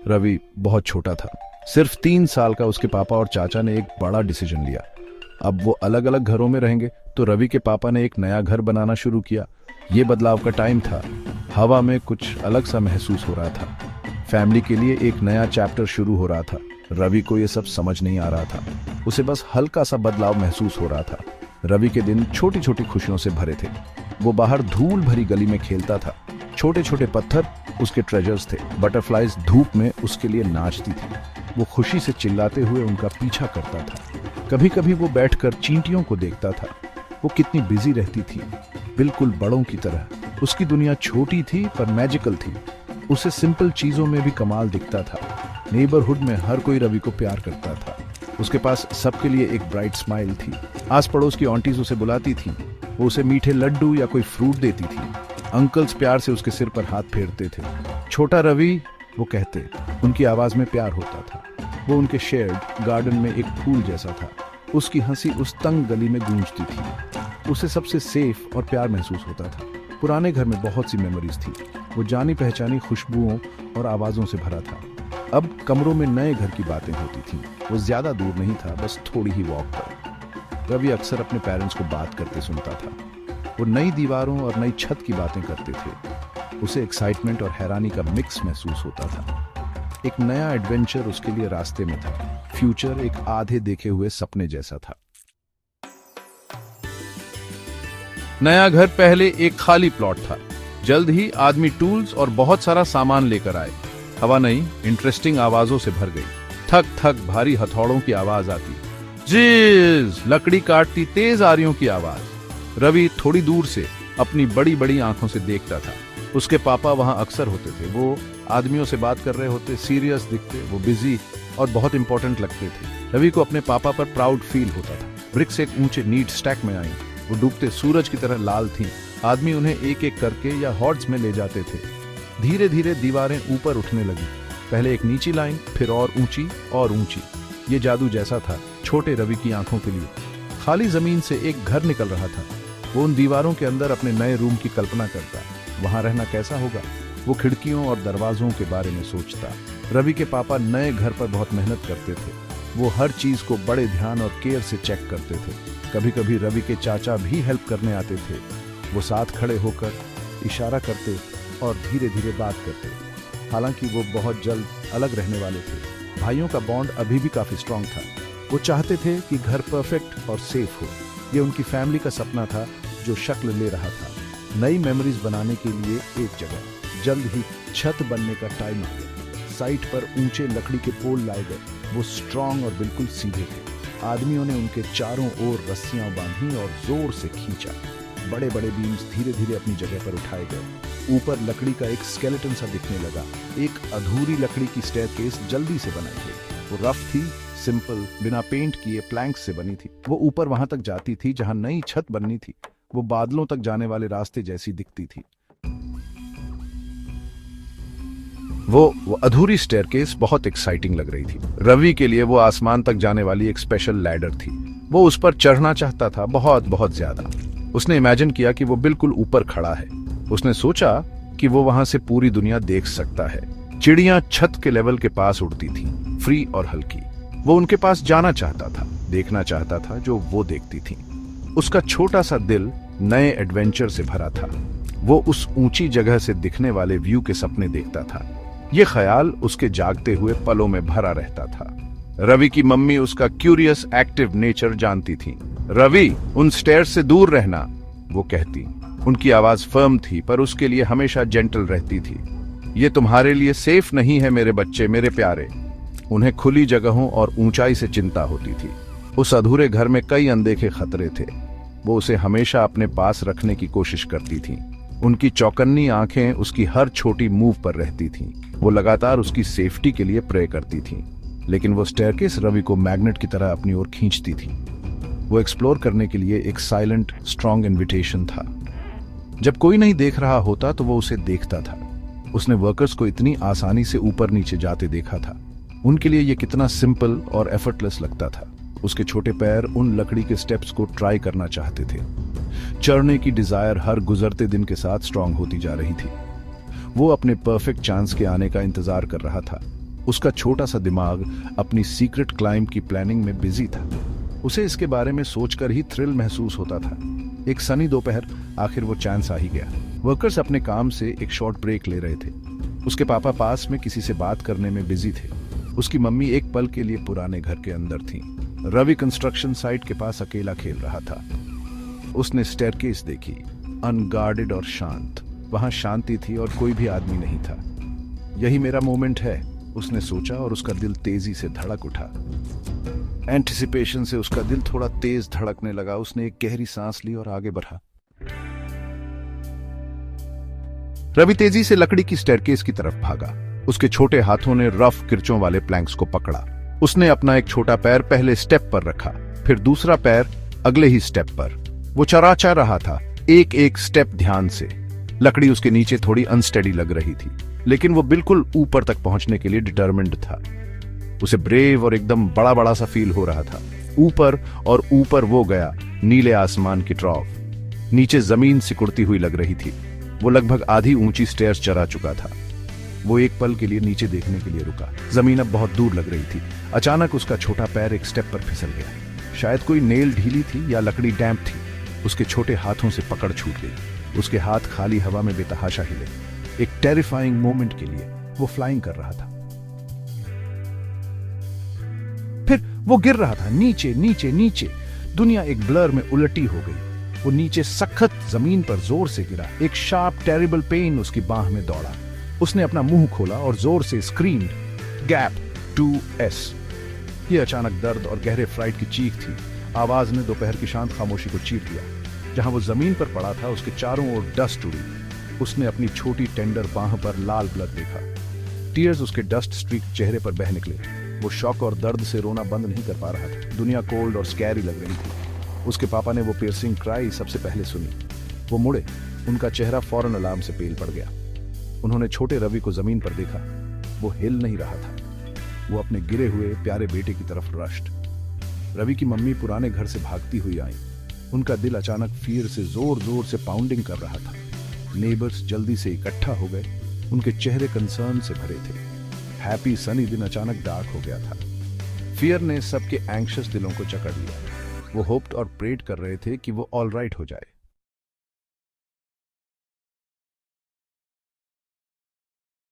रवि बहुत छोटा था। सिर्फ 3 साल का उसके पापा और चाचा ने एक बड़ा डिसीजन लिया। अब वो अलग अलग घरों में रहेंगे, तो रवि के पापा ने एक नया घर बनाना शुरू किया। ये बदलाव का टाइम था। हवा में कुछ अलग सा महसूस हो रहा था। फैमिली के लिए एक नया चैप्टर शुरू हो रहा था। रवि को ये सब समझ नहीं आ रहा था। उसे बस हल्का सा बदलाव महसूस हो रहा था। रवि के दिन छोटी छोटी खुशियों से भरे थे। वो बाहर धूल भरी गली में खेलता था। छोटे छोटे पत्थर उसके ट्रेजर्स थे। बटरफ्लाइज धूप में उसके लिए नाचती थी। वो खुशी से चिल्लाते हुए उनका पीछा करता था। कभी कभी वो बैठकर चींटियों को देखता था। वो कितनी बिजी रहती थी, बिल्कुल बड़ों की तरह। उसकी दुनिया छोटी थी पर मैजिकल थी। उसे सिंपल चीजों में भी कमाल दिखता था। नेबरहुड में हर कोई रवि को प्यार करता था। उसके पास सबके लिए एक ब्राइट स्माइल थी। आस पड़ोस की आंटीज उसे बुलाती थी। वो उसे मीठे लड्डू या कोई फ्रूट देती थी। अंकल्स प्यार से उसके सिर पर हाथ फेरते थे। छोटा रवि, वो कहते, उनकी आवाज में प्यार होता था। वो उनके शेयर्ड गार्डन में एक फूल जैसा था। उसकी हंसी उस तंग गली में गूंजती थी। उसे सबसे सेफ और प्यार महसूस होता था। पुराने घर में बहुत सी मेमोरीज थी। वो जानी पहचानी खुशबुओं और आवाजों से भरा था। अब कमरों में नए घर की बातें होती थीं। वो ज्यादा दूर नहीं था, बस थोड़ी ही वॉक पर। रवि अक्सर अपने पेरेंट्स को बात करते सुनता था। वो नई दीवारों और नई छत की बातें करते थे। उसे एक्साइटमेंट और हैरानी का मिक्स महसूस होता था। एक नया एडवेंचर उसके लिए रास्ते में था। फ्यूचर एक आधे देखे हुए सपने जैसा था। नया घर पहले एक खाली प्लॉट था। जल्द ही आदमी टूल्स और बहुत सारा सामान लेकर आए। हवा नई इंटरेस्टिंग आवाजों से भर गई। थक थक भारी हथौड़ों की आवाज आती। जीज लकड़ी काटती तेज आरियों की आवाज। रवि थोड़ी दूर से अपनी बड़ी बड़ी आंखों से देखता था। उसके पापा वहां अक्सर होते थे। वो आदमियों से बात कर रहे होते, सीरियस दिखते, वो बिजी और बहुत इंपॉर्टेंट लगते थे। रवि को अपने पापा पर प्राउड फील होता था। ब्रिक्स एक ऊंचे नीट स्टैक में आई। वो डूबते सूरज की तरह लाल थीं। आदमी उन्हें एक एक करके या हॉर्ड्स में ले जाते थे। धीरे धीरे दीवारें ऊपर उठने लगी। पहले एक नीची लाइन, फिर और ऊंची और ऊंची। ये जादू जैसा था छोटे रवि की आंखों के लिए। खाली जमीन से एक घर निकल रहा था। वो उन दीवारों के अंदर अपने नए रूम की कल्पना करता। वहां रहना कैसा होगा? वो खिड़कियों और दरवाजों के बारे में सोचता। रवि के पापा नए घर पर बहुत मेहनत करते थे। वो हर चीज को बड़े ध्यान और केयर से चेक करते थे। कभी कभी रवि के चाचा भी हेल्प करने आते थे। वो साथ खड़े होकर इशारा करते और धीरे धीरे बात करते। हालांकि वो बहुत जल्द अलग रहने वाले थे। भाइयों का बॉन्ड अभी भी काफी स्ट्रांग था। वो चाहते थे कि घर परफेक्ट और सेफ हो। ये उनकी फैमिली का सपना था जो शक्ल ले रहा था। नई मेमोरीज बनाने के लिए एक जगह। जल्द ही छत बनने का टाइम आ गया। साइट पर ऊंचे लकड़ी के पोल लाए गए। वो स्ट्रांग और बिल्कुल सीधे थे। आदमियों ने उनके चारों ओर रस्सियां बांधी और जोर से खींचा। बड़े बड़े बीम्स धीरे धीरे अपनी जगह पर उठाए गए। ऊपर लकड़ी का एक स्केलेटन सा दिखने लगा। एक अधूरी लकड़ी की स्टेयरकेस जल्दी से बनाई गई। वो रफ थी, सिंपल, बिना पेंट किए प्लैंक्स से बनी थी। वो ऊपर वहां तक जाती थी जहां नई छत बननी थी। वो बादलों तक जाने वाले रास्ते जैसी दिखती थी। वो अधूरी स्टेयरकेस बहुत एक्साइटिंग लग रही थी। रवि के लिए वो आसमान तक जाने वाली एक स्पेशल लैडर थी। वो उस पर चढ़ना चाहता था, बहुत बहुत ज्यादा। उसने इमेजिन किया कि वो बिल्कुल ऊपर खड़ा है। उसने सोचा कि वो वहां से पूरी दुनिया देख सकता है। चिड़ियां छत के लेवल के पास उड़ती थी, फ्री और हल्की। वो उनके पास जाना चाहता था, देखना चाहता था जो वो देखती थी। उसका छोटा सा दिल नए एडवेंचर से भरा था। वो उस ऊंची जगह से दिखने वाले व्यू के सपने देखता था। ये ख्याल उसके जागते हुए पलों में भरा रहता था। रवि की मम्मी उसका क्यूरियस एक्टिव नेचर जानती थी। रवि, उन स्टेयर्स से दूर रहना, वो कहती। उनकी आवाज फर्म थी पर उसके लिए हमेशा जेंटल रहती थी। ये तुम्हारे लिए सेफ नहीं है मेरे बच्चे, मेरे प्यारे। उन्हें खुली जगहों और ऊंचाई से चिंता होती थी। उस अधूरे घर में कई अनदेखे खतरे थे। वो उसे हमेशा अपने पास रखने की कोशिश करती थी। उनकी चौकन्नी आंखें उसकी हर छोटी मूव पर रहती थीं। वो लगातार उसकी सेफ्टी के लिए प्रे करती थीं। लेकिन वो स्टेयरकेस रवि को मैग्नेट की तरह अपनी ओर खींचती थी। वो एक्सप्लोर करने के लिए एक साइलेंट, स्ट्रॉन्ग इन्विटेशन था। जब कोई नहीं देख रहा होता तो वो उसे देखता था। उसने वर्कर्स को इतनी आसानी से ऊपर नीचे जाते देखा था। उनके लिए ये कितना सिंपल और एफर्टलेस लगता था। उसके छोटे पैर उन लकड़ी के स्टेप्स को ट्राई करना चाहते थे। चढ़ने की डिजायर हर गुजरते दिन के साथ स्ट्रांग होती जा रही थी। वो अपने परफेक्ट चांस के आने का इंतजार कर रहा था। उसका छोटा सा दिमाग अपनी सीक्रेट क्लाइंब की प्लानिंग में बिजी था। उसे इसके बारे में सोचकर ही थ्रिल महसूस होता था। एक सनी दोपहर आखिर वो चांस आ ही गया। वर्कर्स अपने काम से एक शॉर्ट ब्रेक ले रहे थे। उसके पापा पास में किसी से बात करने में बिजी थे। उसकी मम्मी एक पल के लिए पुराने घर के अंदर थी। रवि कंस्ट्रक्शन साइट के पास अकेला खेल रहा था। उसने स्टेयरकेस देखी, अनगार्डेड और शांत। वहां शांति थी और कोई भी आदमी नहीं था। यही मेरा मोमेंट है, उसने सोचा और उसका दिल तेजी से धड़क उठा। एंटिसिपेशन से उसका दिल थोड़ा तेज धड़कने लगा। उसने एक गहरी सांस ली और आगे बढ़ा। रवि तेजी से लकड़ी की स्टेयरकेस की तरफ भागा। उसके छोटे हाथों ने रफ किरचों वाले प्लैंक्स को पकड़ा। उसने अपना एक छोटा पैर पहले स्टेप पर रखा, फिर दूसरा पैर अगले ही स्टेप पर। वो चराचा रहा था, एक एक स्टेप ध्यान से। लकड़ी उसके नीचे थोड़ी अनस्टेडी लग रही थी, लेकिन वो बिल्कुल ऊपर तक पहुंचने के लिए डिटरमिन्ड था। उसे ब्रेव और एकदम बड़ा बड़ा सा फील हो रहा था। ऊपर और ऊपर वो गया, नीले आसमान की ट्रॉफ। नीचे जमीन सिकुड़ती हुई लग रही थी। वो लगभग आधी ऊंची स्टेयर्स चढ़ा चुका था। वो एक पल के लिए नीचे देखने के लिए रुका। जमीन अब बहुत दूर लग रही थी। अचानक उसका छोटा पैर एक स्टेप पर फिसल गया। शायद कोई नेल ढीली थी या लकड़ी डैम्प थी। उसके छोटे हाथों से पकड़ छूट गई। उसके हाथ खाली हवा में बेतहाशा हिले। एक टेरिफाइंग मोमेंट के लिए वो फ्लाइंग कर रहा था। फिर वो गिर रहा था, नीचे नीचे नीचे। दुनिया एक ब्लर में उलटी हो गई। वो नीचे सख्त जमीन पर जोर से गिरा। एक शार्प टेरिबल पेन उसकी बांह में दौड़ा। उसने अपना मुंह खोला और जोर से स्क्रीम्ड, गैप 2S। ये अचानक दर्द और गहरे फ्राइट की चीख थी। आवाज ने दोपहर की शांत खामोशी को चीर दिया। जहां वो जमीन पर पड़ा था उसके चारों ओर डस्ट उड़ी। उसने अपनी छोटी टेंडर बांह पर लाल ब्लड देखा। टीयर्स उसके डस्ट स्ट्रीक चेहरे पर बह निकले। वो शॉक और दर्द से रोना बंद नहीं कर पा रहा था। दुनिया कोल्ड और स्कैरी लग रही थी। उसके पापा ने वो पियर्सिंग क्राई सबसे पहले सुनी। वो मुड़े, उनका चेहरा फौरन अलार्म से पेल पड़ गया। उन्होंने छोटे रवि को जमीन पर देखा। वो हिल नहीं रहा था। वो अपने गिरे हुए प्यारे बेटे की तरफ रश्ड। रवि की मम्मी पुराने घर से भागती हुई आई। उनका दिल अचानक फियर से जोर जोर से पाउंडिंग कर रहा था। नेबर्स जल्दी से इकट्ठा हो गए। उनके चेहरे कंसर्न से भरे थे। हैप्पी सनी दिन अचानक डार्क हो गया था। फियर ने सबके एंग्शियस दिलों को जकड़ लिया। वो होप्ड और प्रेड कर रहे थे कि वो ऑल राइट हो जाए।